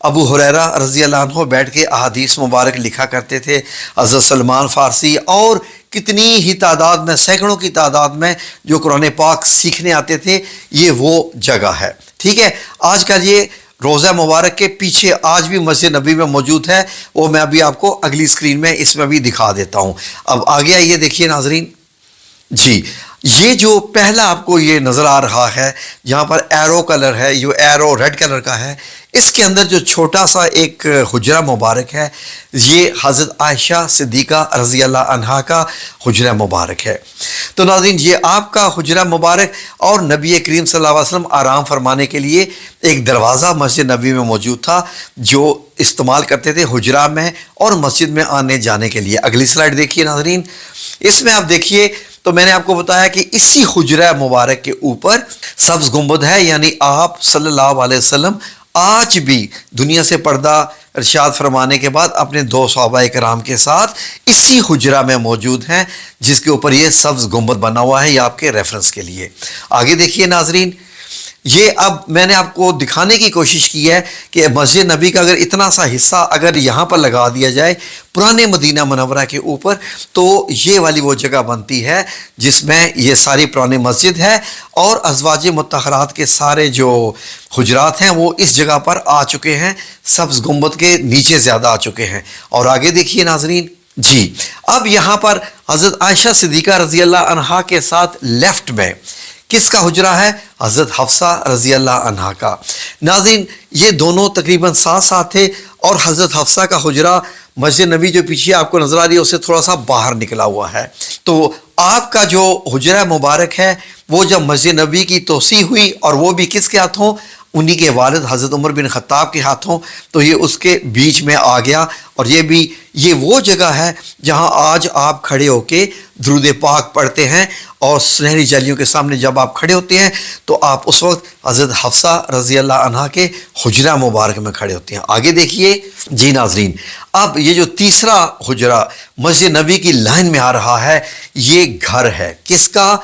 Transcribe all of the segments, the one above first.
ابو ہریرہ رضی اللہ عنہ بیٹھ کے احادیث مبارک لکھا کرتے تھے، حضرت سلمان فارسی اور کتنی ہی تعداد میں، سینکڑوں کی تعداد میں جو قرآن پاک سیکھنے آتے تھے، یہ وہ جگہ ہے. ٹھیک ہے، آج کل یہ روضہ مبارک کے پیچھے آج بھی مسجد نبی میں موجود ہے، وہ میں ابھی آپ کو اگلی اسکرین میں اس میں بھی دکھا دیتا ہوں. اب آگے آئیے دیکھیے ناظرین. جی، یہ جو پہلا آپ کو یہ نظر آ رہا ہے جہاں پر ایرو کلر ہے، یہ ایرو ریڈ کلر کا ہے، اس کے اندر جو چھوٹا سا ایک حجرہ مبارک ہے، یہ حضرت عائشہ صدیقہ رضی اللہ عنہا کا حجرہ مبارک ہے. تو ناظرین، یہ آپ کا حجرہ مبارک، اور نبی کریم صلی اللہ علیہ وسلم آرام فرمانے کے لیے ایک دروازہ مسجد نبی میں موجود تھا جو استعمال کرتے تھے حجرہ میں اور مسجد میں آنے جانے کے لیے. اگلی سلائیڈ دیکھیے ناظرین. اس میں آپ دیکھیے تو میں نے آپ کو بتایا کہ اسی حجرہ مبارک کے اوپر سبز گنبد ہے، یعنی آپ صلی اللہ علیہ وسلم آج بھی دنیا سے پردہ ارشاد فرمانے کے بعد اپنے 2 صحابہ کرام کے ساتھ اسی حجرہ میں موجود ہیں جس کے اوپر یہ سبز گنبد بنا ہوا ہے. یہ آپ کے ریفرنس کے لیے. آگے دیکھیے ناظرین، یہ اب میں نے آپ کو دکھانے کی کوشش کی ہے کہ مسجد نبی کا اگر اتنا سا حصہ اگر یہاں پر لگا دیا جائے پرانے مدینہ منورہ کے اوپر، تو یہ والی وہ جگہ بنتی ہے جس میں یہ ساری پرانی مسجد ہے اور ازواج مطہرات کے سارے جو حجرات ہیں وہ اس جگہ پر آ چکے ہیں، سبز گنبد کے نیچے زیادہ آ چکے ہیں. اور آگے دیکھیے ناظرین. جی، اب یہاں پر حضرت عائشہ صدیقہ رضی اللہ عنہا کے ساتھ لیفٹ میں کس کا حجرہ ہے؟ حضرت حفصہ رضی اللہ عنہا کا. ناظرین، یہ دونوں تقریباً ساتھ ساتھ تھے، اور حضرت حفصہ کا حجرہ مسجد نبی جو پیچھے آپ کو نظر آ رہی ہے اس سے تھوڑا سا باہر نکلا ہوا ہے. تو آپ کا جو حجرہ مبارک ہے وہ جب مسجد نبی کی توسیع ہوئی، اور وہ بھی کس کے ہاتھوں؟ انہی کے والد حضرت عمر بن خطاب کے ہاتھوں، تو یہ اس کے بیچ میں آ گیا. اور یہ وہ جگہ ہے جہاں آج آپ کھڑے ہو کے درود پاک پڑھتے ہیں، اور سنہری جالیوں کے سامنے جب آپ کھڑے ہوتے ہیں تو آپ اس وقت حضرت حفصہ رضی اللہ عنہا کے حجرہ مبارک میں کھڑے ہوتے ہیں. آگے دیکھیے. جی ناظرین، اب یہ جو تیسرا حجرہ مسجد نبی کی لائن میں آ رہا ہے، یہ گھر ہے کس کا؟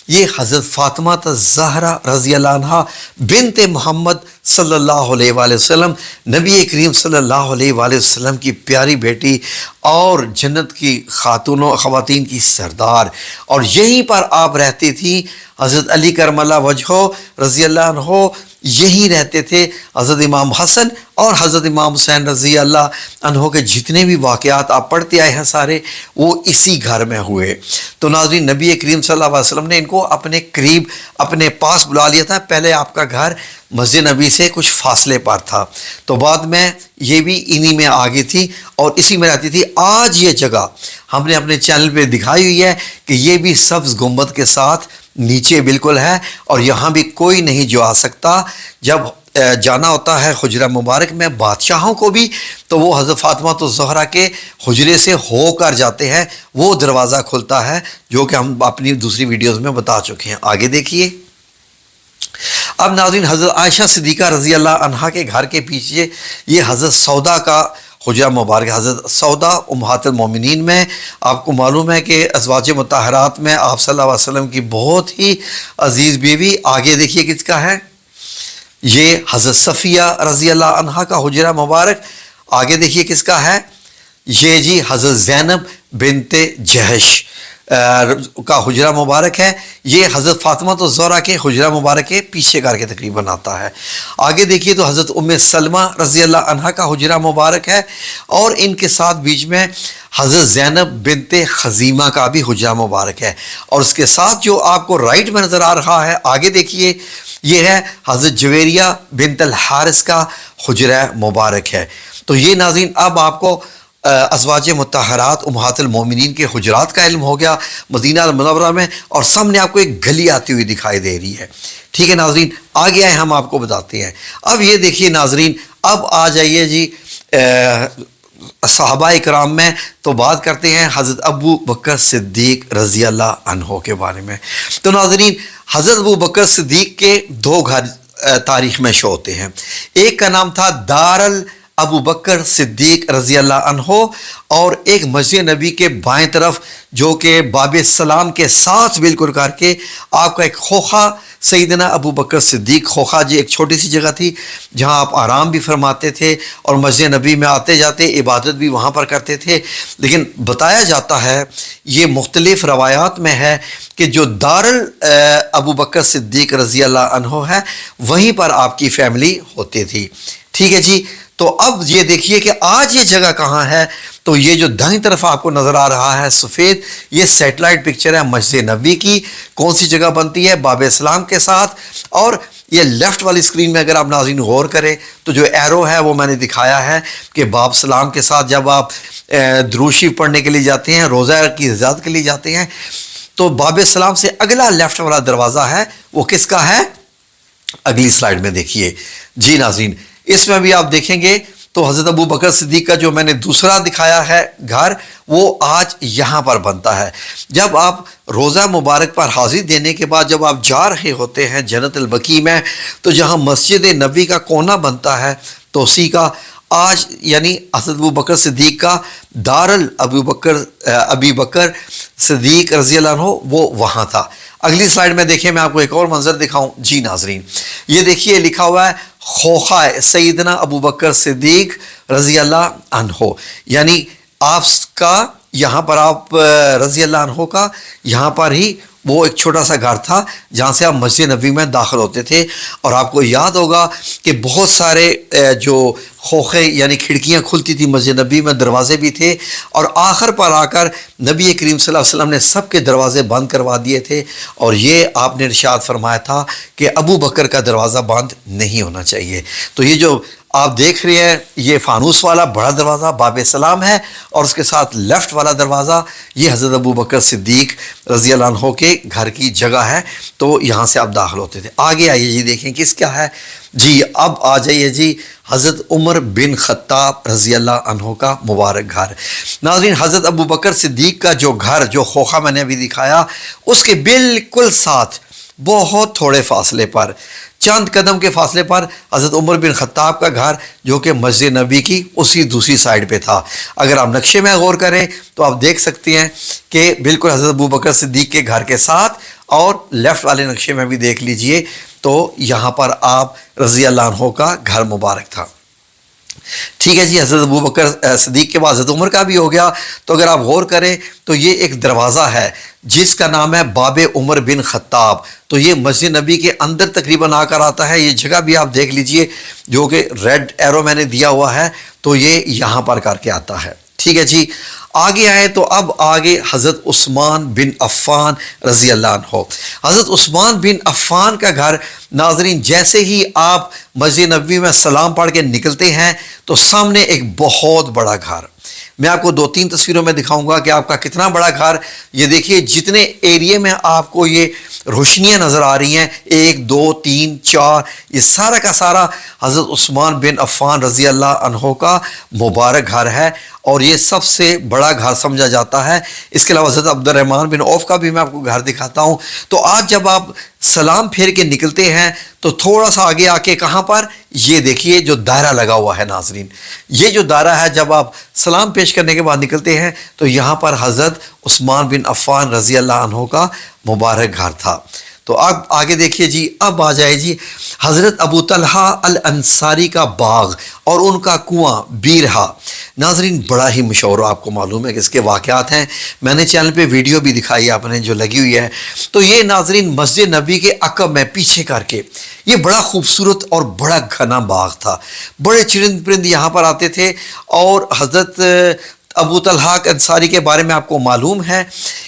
یہ حضرت فاطمہ الزہرا رضی اللہ عنہا بنت محمد صلی اللہ علیہ وآلہ وسلم، نبی کریم صلی اللہ علیہ وآلہ وسلم کی پیاری بیٹی اور جنت کی خواتین کی سردار. اور یہیں پر آپ رہتی تھی. حضرت علی کرم اللہ وجہہ رضی اللہ عنہ یہی رہتے تھے. حضرت امام حسن اور حضرت امام حسین رضی اللہ عنہ کے جتنے بھی واقعات آپ پڑھتے آئے ہیں سارے وہ اسی گھر میں ہوئے. تو ناظرین، نبی کریم صلی اللہ علیہ وسلم نے ان کو اپنے قریب اپنے پاس بلا لیا تھا. پہلے آپ کا گھر مسجد نبی سے کچھ فاصلے پر تھا، تو بعد میں یہ بھی انہی میں آگے تھی اور اسی میں رہتی تھی. آج یہ جگہ ہم نے اپنے چینل پہ دکھائی ہوئی ہے کہ یہ بھی سبز گنبد کے ساتھ نیچے بالکل ہے، اور یہاں بھی کوئی نہیں جو آ سکتا. جب جانا ہوتا ہے حجرہ مبارک میں بادشاہوں کو بھی، تو وہ حضرت فاطمہ الزہرا کے حجرے سے ہو کر جاتے ہیں، وہ دروازہ کھلتا ہے جو کہ ہم اپنی دوسری ویڈیوز میں بتا چکے ہیں. آگے دیکھیے. اب ناظرین، حضرت عائشہ صدیقہ رضی اللہ عنہا کے گھر کے پیچھے یہ حضرت سودا کا حجرہ مبارک. حضرت سودا امہات المومنین میں آپ کو معلوم ہے کہ ازواج مطہرات میں آپ صلی اللہ علیہ وسلم کی بہت ہی عزیز بیوی. آگے دیکھیے کس کا ہے، یہ حضرت صفیہ رضی اللہ عنہا کا حجرہ مبارک. آگے دیکھیے کس کا ہے، یہ جی حضرت زینب بنت جہش کا حجرہ مبارک ہے. یہ حضرت فاطمہ الزہرا کے حجرہ مبارک کے پیچھے کر کے تقریباً آتا ہے. آگے دیکھیے تو حضرت ام سلمہ رضی اللہ عنہا کا حجرہ مبارک ہے، اور ان کے ساتھ بیچ میں حضرت زینب بنت خزیمہ کا بھی حجرہ مبارک ہے. اور اس کے ساتھ جو آپ کو رائٹ میں نظر آ رہا ہے، آگے دیکھیے، یہ ہے حضرت جویریہ بنت الحارث کا حجرہ مبارک ہے. تو یہ ناظرین، اب آپ کو ازواج مطہرات امہات المومنین کے حجرات کا علم ہو گیا مدینہ المنورہ میں، اور سامنے آپ کو ایک گلی آتی ہوئی دکھائی دے رہی ہے. ٹھیک ہے ناظرین، آگے آئے ہم آپ کو بتاتے ہیں. اب یہ دیکھیے ناظرین، اب آ جائیے جی صحابہ کرام میں، تو بات کرتے ہیں حضرت ابو بکر صدیق رضی اللہ عنہ کے بارے میں. تو ناظرین، حضرت ابو بکر صدیق کے 2 گھر تاریخ میں شو ہوتے ہیں. ایک کا نام تھا دار ابو بکر صدیق رضی اللہ عنہ، اور ایک مسجد نبی کے بائیں طرف جو کہ باب السلام کے ساتھ بالکل کر کے آپ کا ایک خوخہ سیدنا ابو بکر صدیق، خوخہ جی ایک چھوٹی سی جگہ تھی جہاں آپ آرام بھی فرماتے تھے اور مسجد نبی میں آتے جاتے عبادت بھی وہاں پر کرتے تھے۔ لیکن بتایا جاتا ہے، یہ مختلف روایات میں ہے کہ جو ابو بکر صدیق رضی اللہ عنہ ہے وہیں پر آپ کی فیملی ہوتی تھی۔ ٹھیک ہے جی، تو اب یہ دیکھیے کہ آج یہ جگہ کہاں ہے۔ تو یہ جو دائیں طرف آپ کو نظر آ رہا ہے سفید، یہ سیٹلائٹ پکچر ہے مسجد نبی کی۔ کون سی جگہ بنتی ہے؟ باب اسلام کے ساتھ۔ اور یہ لیفٹ والی سکرین میں اگر آپ ناظرین غور کریں تو جو ایرو ہے وہ میں نے دکھایا ہے کہ باب اسلام کے ساتھ جب آپ درود شریف پڑھنے کے لیے جاتے ہیں، روزہ کی زیارت کے لیے جاتے ہیں، تو باب اسلام سے اگلا لیفٹ والا دروازہ ہے وہ کس کا ہے؟ اگلی سلائیڈ میں دیکھیے جی ناظرین، اس میں بھی آپ دیکھیں گے تو حضرت ابو بکر صدیق کا جو میں نے دوسرا دکھایا ہے گھر، وہ آج یہاں پر بنتا ہے۔ جب آپ روزہ مبارک پر حاضری دینے کے بعد جب آپ جا رہے ہوتے ہیں جنت البقیع میں، تو جہاں مسجد نبی کا کونا بنتا ہے توسیع کا، آج یعنی حضرت ابو بکر صدیق کا ابی بکر صدیق رضی اللہ عنہ وہ وہاں تھا۔ اگلی سلائیڈ میں دیکھیں، میں آپ کو ایک اور منظر دکھاؤں جی ناظرین، یہ دیکھیے لکھا ہوا ہے خوخہ سیدنا ابو بکر صدیق رضی اللہ عنہ، یعنی آپ کا یہاں پر آپ رضی اللہ عنہ کا یہاں پر ہی وہ ایک چھوٹا سا گھر تھا جہاں سے آپ مسجد نبی میں داخل ہوتے تھے۔ اور آپ کو یاد ہوگا کہ بہت سارے جو خوخے یعنی کھڑکیاں کھلتی تھی مسجد نبی میں، دروازے بھی تھے، اور آخر پر آ کر نبی کریم صلی اللہ علیہ وسلم نے سب کے دروازے بند کروا دیے تھے، اور یہ آپ نے ارشاد فرمایا تھا کہ ابو بکر کا دروازہ بند نہیں ہونا چاہیے۔ تو یہ جو آپ دیکھ رہے ہیں یہ فانوس والا بڑا دروازہ باب سلام ہے، اور اس کے ساتھ لیفٹ والا دروازہ یہ حضرت ابو بکر صدیق رضی اللہ عنہ کے گھر کی جگہ ہے، تو یہاں سے آپ داخل ہوتے تھے۔ آگے آئیے جی، دیکھیں کس کیا ہے جی، اب آ جائیے جی حضرت عمر بن خطاب رضی اللہ عنہ کا مبارک گھر۔ ناظرین، حضرت ابو بکر صدیق کا جو گھر، جو خوخہ میں نے ابھی دکھایا، اس کے بالکل ساتھ بہت تھوڑے فاصلے پر، چند قدم کے فاصلے پر حضرت عمر بن خطاب کا گھر جو کہ مسجد نبی کی اسی دوسری سائڈ پہ تھا۔ اگر آپ نقشے میں غور کریں تو آپ دیکھ سکتے ہیں کہ بالکل حضرت ابو بکر صدیق کے گھر کے ساتھ، اور لیفٹ والے نقشے میں بھی دیکھ لیجئے تو یہاں پر آپ رضی اللہ عنہ کا گھر مبارک تھا۔ ٹھیک ہے جی، حضرت ابو بکر صدیق کے بعد حضرت عمر کا بھی ہو گیا۔ تو اگر آپ غور کریں تو یہ ایک دروازہ ہے جس کا نام ہے باب عمر بن خطاب، تو یہ مسجد نبی کے اندر تقریباً آ کر آتا ہے۔ یہ جگہ بھی آپ دیکھ لیجئے جو کہ ریڈ ایرو میں نے دیا ہوا ہے، تو یہ یہاں پر کر کے آتا ہے۔ ٹھیک ہے جی، آگے آئے تو اب آگے حضرت عثمان بن عفان رضی اللہ عنہ۔ حضرت عثمان بن عفان کا گھر، ناظرین جیسے ہی آپ مسجد نبوی میں سلام پڑھ کے نکلتے ہیں تو سامنے ایک بہت بڑا گھر، میں آپ کو 2-3 تصویروں میں دکھاؤں گا کہ آپ کا کتنا بڑا گھر۔ یہ دیکھیے جتنے ایریے میں آپ کو یہ روشنیاں نظر آ رہی ہیں، 1 2 3 4، یہ سارا کا سارا حضرت عثمان بن عفان رضی اللہ عنہ کا مبارک گھر ہے، اور یہ سب سے بڑا گھر سمجھا جاتا ہے۔ اس کے علاوہ حضرت عبد الرحمن بن عوف کا بھی میں آپ کو گھر دکھاتا ہوں۔ تو آج جب آپ سلام پھیر کے نکلتے ہیں تو تھوڑا سا آگے آ کے کہاں پر یہ دیکھیے جو دائرہ لگا ہوا ہے ناظرین، یہ جو دائرہ ہے جب آپ سلام پیش کرنے کے بعد نکلتے ہیں تو یہاں پر حضرت عثمان بن عفان رضی اللہ عنہ کا مبارک گھر تھا۔ تو اب آگے دیکھیے جی، اب آ جائے جی حضرت ابو طلحہ الانصاری کا باغ اور ان کا کنواں بیرہا۔ ناظرین بڑا ہی مشہور، آپ کو معلوم ہے کہ اس کے واقعات ہیں، میں نے چینل پہ ویڈیو بھی دکھائی آپ نے جو لگی ہوئی ہے۔ تو یہ ناظرین مسجد نبی کے عقب میں پیچھے کر کے یہ بڑا خوبصورت اور بڑا گھنا باغ تھا، بڑے چرند پرند یہاں پر آتے تھے، اور حضرت ابو طلحہ انصاری کے بارے میں آپ کو معلوم ہے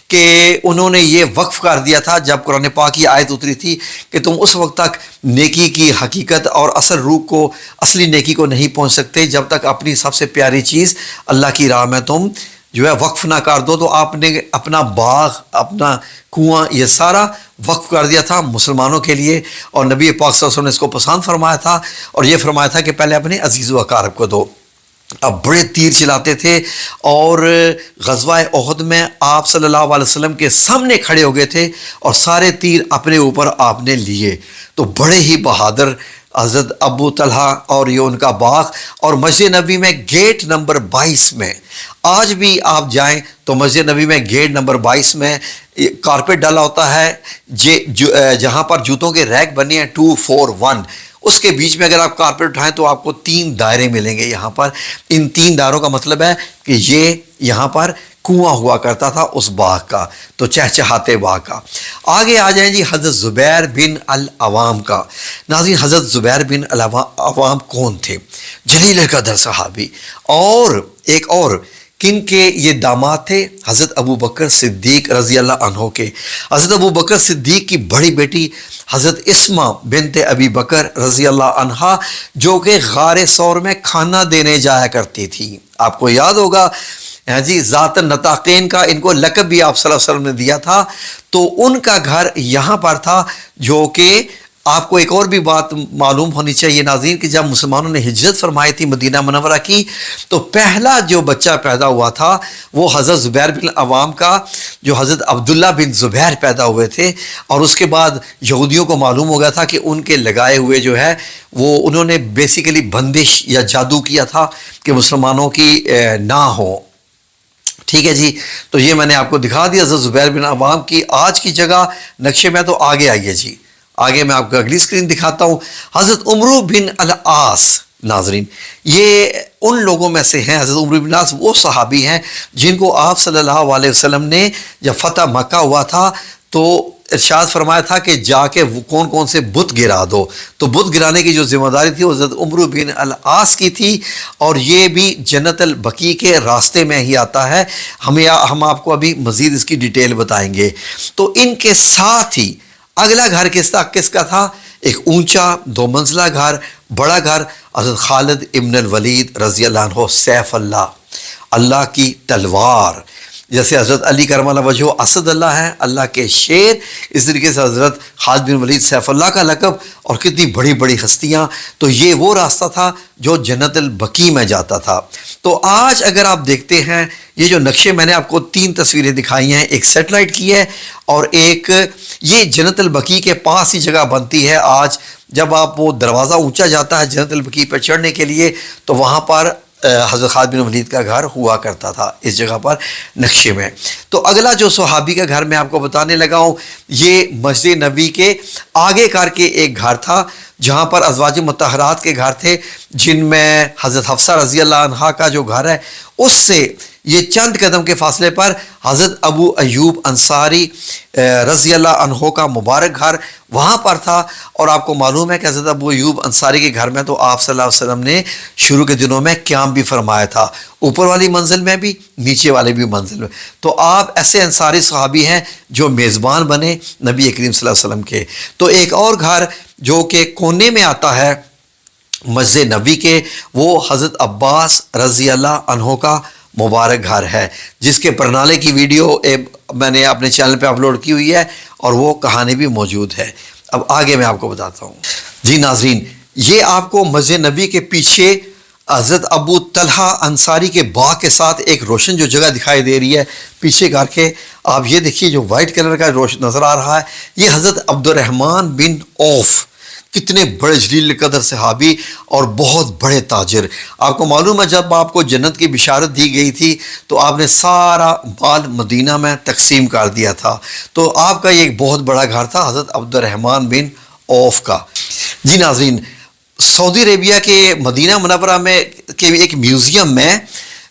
کہ انہوں نے یہ وقف کر دیا تھا جب قرآن پاک کی آیت اتری تھی کہ تم اس وقت تک نیکی کی حقیقت اور اصل روح کو، اصلی نیکی کو نہیں پہنچ سکتے جب تک اپنی سب سے پیاری چیز اللہ کی راہ میں تم جو ہے وقف نہ کر دو۔ تو آپ نے اپنا باغ، اپنا کنواں، یہ سارا وقف کر دیا تھا مسلمانوں کے لیے، اور نبی پاک صلی اللہ علیہ وسلم نے اس کو پسند فرمایا تھا، اور یہ فرمایا تھا کہ پہلے اپنے عزیز و اقارب کو دو۔ اب بڑے تیر چلاتے تھے، اور غزوہ احد میں آپ صلی اللہ علیہ وسلم کے سامنے کھڑے ہو گئے تھے اور سارے تیر اپنے اوپر آپ نے لیے۔ تو بڑے ہی بہادر حضرت ابو طلحہ اور یہ ان کا باغ، اور مسجد نبی میں گیٹ نمبر 22 میں آج بھی آپ جائیں تو مسجد نبی میں گیٹ نمبر 22 میں کارپیٹ ڈالا ہوتا ہے، جہاں پر جوتوں کے ریک بنے ہیں 2 4 1، اس کے بیچ میں اگر آپ کارپیٹ اٹھائیں تو آپ کو 3 دائرے ملیں گے یہاں پر۔ ان 3 دائروں کا مطلب ہے کہ یہ یہاں پر کنواں ہوا کرتا تھا اس باغ کا، تو چہچہاتے باغ کا۔ آگے آ جائیں جی حضرت زبیر بن العوام کا۔ ناظرین، حضرت زبیر بن العوام کون تھے؟ جلیل القدر صحابی، اور ایک اور کن کے یہ داماد تھے؟ حضرت ابو بکر صدیق رضی اللہ عنہ کے۔ حضرت ابو بکر صدیق کی بڑی بیٹی حضرت اسما بنت ابی بکر رضی اللہ عنہ، جو کہ غار ثور میں کھانا دینے جایا کرتی تھی۔ آپ کو یاد ہوگا جی، ذات النطاقین کا ان کو لقب بھی آپ صلی اللہ علیہ وسلم نے دیا تھا، تو ان کا گھر یہاں پر تھا۔ جو کہ آپ کو ایک اور بھی بات معلوم ہونی چاہیے ناظرین، کہ جب مسلمانوں نے ہجرت فرمائی تھی مدینہ منورہ کی، تو پہلا جو بچہ پیدا ہوا تھا وہ حضرت زبیر بن العوام کا، جو حضرت عبداللہ بن زبیر پیدا ہوئے تھے، اور اس کے بعد یہودیوں کو معلوم ہو گیا تھا کہ ان کے لگائے ہوئے جو ہے وہ انہوں نے بیسیکلی بندش یا جادو کیا تھا کہ مسلمانوں کی نہ ہو۔ ٹھیک ہے جی، تو یہ میں نے آپ کو دکھا دیا حضرت زبیر بن عوام کی آج کی جگہ نقشے میں۔ تو آگے آئیے جی، آگے میں آپ کو اگلی سکرین دکھاتا ہوں۔ حضرت عمرو بن العاص، ناظرین یہ ان لوگوں میں سے ہیں، حضرت عمرو بن العاص وہ صحابی ہیں جن کو آپ صلی اللہ علیہ وسلم نے جب فتح مکہ ہوا تھا تو ارشاد فرمایا تھا کہ جا کے کون کون سے بت گرا دو، تو بت گرانے کی جو ذمہ داری تھی وہ حضرت عمرو بن العاص کی تھی، اور یہ بھی جنت البقیع کے راستے میں ہی آتا ہے۔ ہم آپ کو ابھی مزید اس کی ڈیٹیل بتائیں گے۔ تو ان کے ساتھ ہی اگلا گھر کس کا تھا؟ ایک اونچا 2 منزلہ گھر، بڑا گھر، حضرت خالد ابن الولید رضی اللہ عنہ، سیف اللہ، اللہ کی تلوار، جیسے حضرت علی کرم اللہ وجہہ اسد اللہ ہے، اللہ کے شیر، اس طریقے سے حضرت خالد بن ولید سیف اللہ کا لقب، اور کتنی بڑی بڑی ہستیاں۔ تو یہ وہ راستہ تھا جو جنت البقیع میں جاتا تھا۔ تو آج اگر آپ دیکھتے ہیں یہ جو نقشے میں نے آپ کو 3 تصویریں دکھائی ہیں، ایک سیٹلائٹ کی ہے اور ایک یہ جنت البقیع کے پاس ہی جگہ بنتی ہے۔ آج جب آپ وہ دروازہ اونچا جاتا ہے جنت البقیع پر چڑھنے کے لیے، تو وہاں پر حضرت خالد بن ولید کا گھر ہوا کرتا تھا اس جگہ پر نقشے میں۔ تو اگلا جو صحابی کا گھر میں آپ کو بتانے لگا ہوں، یہ مسجد نبی کے آگے کر کے ایک گھر تھا جہاں پر ازواج مطہرات کے گھر تھے، جن میں حضرت حفصہ رضی اللہ عنہا کا جو گھر ہے اس سے یہ چند قدم کے فاصلے پر حضرت ابو ایوب انصاری رضی اللہ عنہ کا مبارک گھر وہاں پر تھا۔ اور آپ کو معلوم ہے کہ حضرت ابو ایوب انصاری کے گھر میں تو آپ صلی اللہ علیہ وسلم نے شروع کے دنوں میں قیام بھی فرمایا تھا، اوپر والی منزل میں بھی، نیچے والی بھی منزل میں۔ تو آپ ایسے انصاری صحابی ہیں جو میزبان بنے نبی کریم صلی اللہ علیہ وسلم کے۔ تو ایک اور گھر جو کہ کونے میں آتا ہے مسجد نبی کے، وہ حضرت عباس رضی اللہ عنہ کا مبارک گھر ہے، جس کے پرنالے کی ویڈیو میں نے اپنے چینل پہ اپلوڈ کی ہوئی ہے اور وہ کہانی بھی موجود ہے۔ اب آگے میں آپ کو بتاتا ہوں جی ناظرین، یہ آپ کو مسجد نبی کے پیچھے حضرت ابو طلحہ انصاری کے باغ کے ساتھ ایک روشن جو جگہ دکھائی دے رہی ہے پیچھے کر کے، آپ یہ دیکھیے جو وائٹ کلر کا روشن نظر آ رہا ہے، یہ حضرت عبد الرحمن بن عوف، کتنے بڑے جلیل القدر صحابی اور بہت بڑے تاجر۔ آپ کو معلوم ہے جب آپ کو جنت کی بشارت دی گئی تھی تو آپ نے سارا مال مدینہ میں تقسیم کر دیا تھا، تو آپ کا یہ ایک بہت بڑا گھر تھا حضرت عبد الرحمن بن عوف کا۔ جی ناظرین، سعودی عربیہ کے مدینہ منورہ میں کے ایک میوزیم میں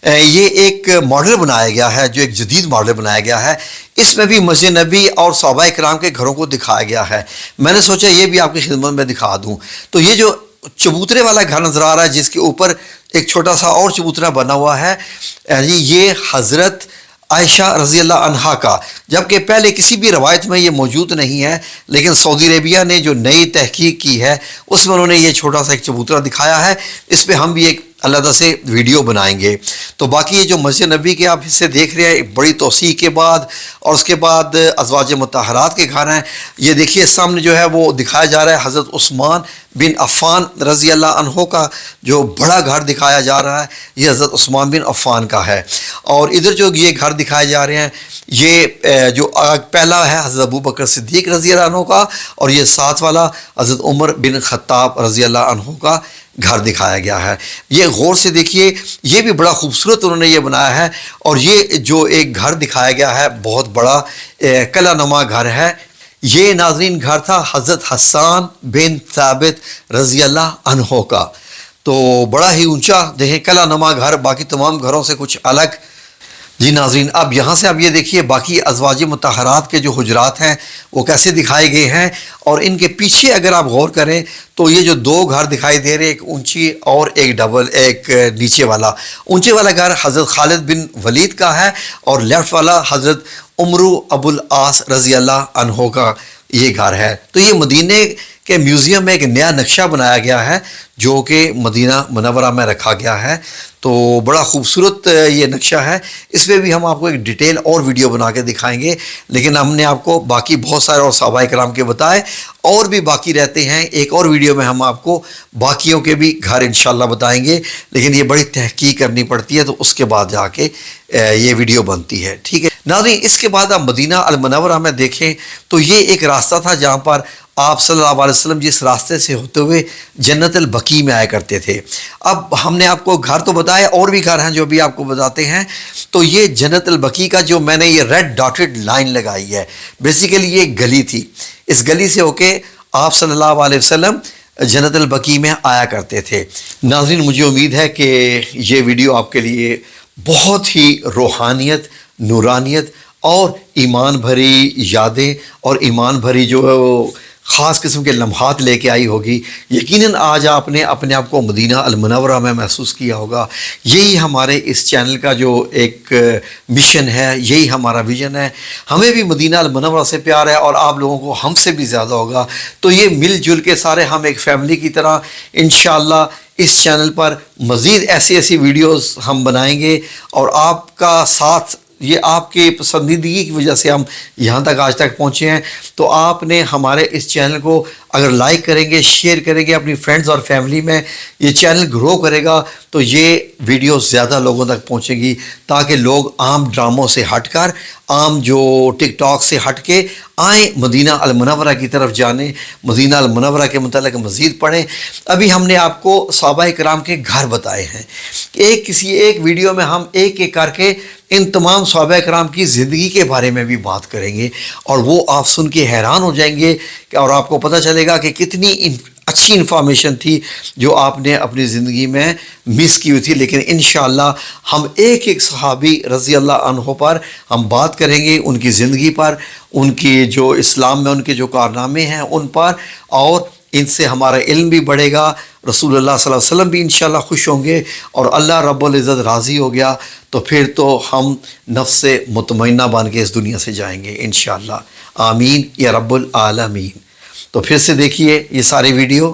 یہ ایک ماڈل بنایا گیا ہے، جو ایک جدید ماڈل بنایا گیا ہے، اس میں بھی مسجد نبی اور صحابہ کرام کے گھروں کو دکھایا گیا ہے۔ میں نے سوچا یہ بھی آپ کی خدمت میں دکھا دوں۔ تو یہ جو چبوترے والا گھر نظر آ رہا ہے جس کے اوپر ایک چھوٹا سا اور چبوترا بنا ہوا ہے، یہ حضرت عائشہ رضی اللہ عنہا کا، جبکہ پہلے کسی بھی روایت میں یہ موجود نہیں ہے، لیکن سعودی عربیہ نے جو نئی تحقیق کی ہے اس میں انہوں نے یہ چھوٹا سا ایک چبوترا دکھایا ہے۔ اس پہ ہم بھی ایک علیحدہ سے ویڈیو بنائیں گے۔ تو باقی یہ جو مسجد نبی کے آپ حصے دیکھ رہے ہیں ایک بڑی توسیع کے بعد، اور اس کے بعد ازواج مطہرات کے گھر ہیں۔ یہ دیکھیے سامنے جو ہے وہ دکھایا جا رہا ہے حضرت عثمان بن عفان رضی اللہ عنہ کا جو بڑا گھر دکھایا جا رہا ہے یہ حضرت عثمان بن عفان کا ہے، اور ادھر جو یہ گھر دکھائے جا رہے ہیں یہ جو پہلا ہے حضرت ابو بکر صدیق رضی اللہ عنہ کا، اور یہ ساتھ والا حضرت عمر بن خطاب رضی اللہ عنہ کا گھر دکھایا گیا ہے۔ یہ غور سے دیکھیے، یہ بھی بڑا خوبصورت انہوں نے یہ بنایا ہے، اور یہ جو ایک گھر دکھایا گیا ہے بہت بڑا قلعہ نما گھر ہے۔ یہ ناظرین گھر تھا حضرت حسان بن ثابت رضی اللہ عنہ کا، تو بڑا ہی اونچا دیکھیں قلعہ نما گھر، باقی تمام گھروں سے کچھ الگ۔ جی ناظرین، اب یہاں سے اب یہ دیکھیے باقی ازواج مطہرات کے جو حجرات ہیں وہ کیسے دکھائے گئے ہیں، اور ان کے پیچھے اگر آپ غور کریں تو یہ جو دو گھر دکھائی دے رہے ہیں، ایک اونچی اور ایک ڈبل، ایک نیچے والا۔ اونچے والا گھر حضرت خالد بن ولید کا ہے، اور لیفٹ والا حضرت عمرو ابو العاص رضی اللہ عنہ کا یہ گھر ہے۔ تو یہ مدینے کے میوزیم میں ایک نیا نقشہ بنایا گیا ہے جو کہ مدینہ منورہ میں رکھا گیا ہے، تو بڑا خوبصورت یہ نقشہ ہے۔ اس پہ بھی ہم آپ کو ایک ڈیٹیل اور ویڈیو بنا کے دکھائیں گے، لیکن ہم نے آپ کو باقی بہت سارے اور صحابہ کرام کے بتائے، اور بھی باقی رہتے ہیں۔ ایک اور ویڈیو میں ہم آپ کو باقیوں کے بھی گھر انشاءاللہ بتائیں گے، لیکن یہ بڑی تحقیق کرنی پڑتی ہے، تو اس کے بعد جا کے یہ ویڈیو بنتی ہے، ٹھیک ہے ناظرین۔ اس کے بعد آپ مدینہ المنورہ میں دیکھیں تو یہ ایک راستہ تھا جہاں پر آپ صلی اللہ علیہ وسلم جس راستے سے ہوتے ہوئے جنت البقیع میں آیا کرتے تھے۔ اب ہم نے آپ کو گھر تو بتایا، اور بھی گھر ہیں جو بھی آپ کو بتاتے ہیں۔ تو یہ جنت البقیع کا جو میں نے یہ ریڈ ڈاٹڈ لائن لگائی ہے، بیسیکلی یہ گلی تھی، اس گلی سے ہو کے آپ صلی اللہ علیہ وسلم جنت البقیع میں آیا کرتے تھے۔ ناظرین، مجھے امید ہے کہ یہ ویڈیو آپ کے لیے بہت ہی روحانیت، نورانیت اور ایمان بھری یادیں اور ایمان بھری جو خاص قسم کے لمحات لے کے آئی ہوگی۔ یقیناً آج آپ نے اپنے آپ کو مدینہ المنورہ میں محسوس کیا ہوگا۔ یہی ہمارے اس چینل کا جو ایک مشن ہے، یہی ہمارا ویژن ہے۔ ہمیں بھی مدینہ المنورہ سے پیار ہے، اور آپ لوگوں کو ہم سے بھی زیادہ ہوگا۔ تو یہ مل جل کے سارے ہم ایک فیملی کی طرح انشاءاللہ اس چینل پر مزید ایسی ویڈیوز ہم بنائیں گے، اور آپ کا ساتھ، یہ آپ کے پسندیدگی کی وجہ سے ہم یہاں تک آج تک پہنچے ہیں۔ تو آپ نے ہمارے اس چینل کو اگر لائک کریں گے، شیئر کریں گے اپنی فرینڈز اور فیملی میں، یہ چینل گرو کرے گا، تو یہ ویڈیو زیادہ لوگوں تک پہنچے گی، تاکہ لوگ عام ڈراموں سے ہٹ کر، عام جو ٹک ٹاک سے ہٹ کے آئیں، مدینہ المنورہ کی طرف جانیں، مدینہ المنورہ کے متعلق مزید پڑھیں۔ ابھی ہم نے آپ کو صحابہ کرام کے گھر بتائے ہیں، کسی ایک ویڈیو میں ہم ایک ایک کر کے ان تمام صحابہ کرام کی زندگی کے بارے میں بھی بات کریں گے، اور وہ آپ سن کے حیران ہو جائیں گے، اور آپ کو پتہ چلے گا کہ کتنی اچھی انفارمیشن تھی جو آپ نے اپنی زندگی میں مس کی ہوئی تھی۔ لیکن انشاءاللہ ہم ایک ایک صحابی رضی اللہ عنہ پر ہم بات کریں گے، ان کی زندگی پر، ان کی جو اسلام میں ان کے جو کارنامے ہیں ان پر، اور ان سے ہمارا علم بھی بڑھے گا، رسول اللہ صلی اللہ علیہ وسلم بھی انشاءاللہ خوش ہوں گے، اور اللہ رب العزت راضی ہو گیا تو پھر تو ہم نفس مطمئنہ بن کے اس دنیا سے جائیں گے انشاءاللہ۔ آمین یا رب العالمین۔ تو پھر سے دیکھیے یہ ساری ویڈیو۔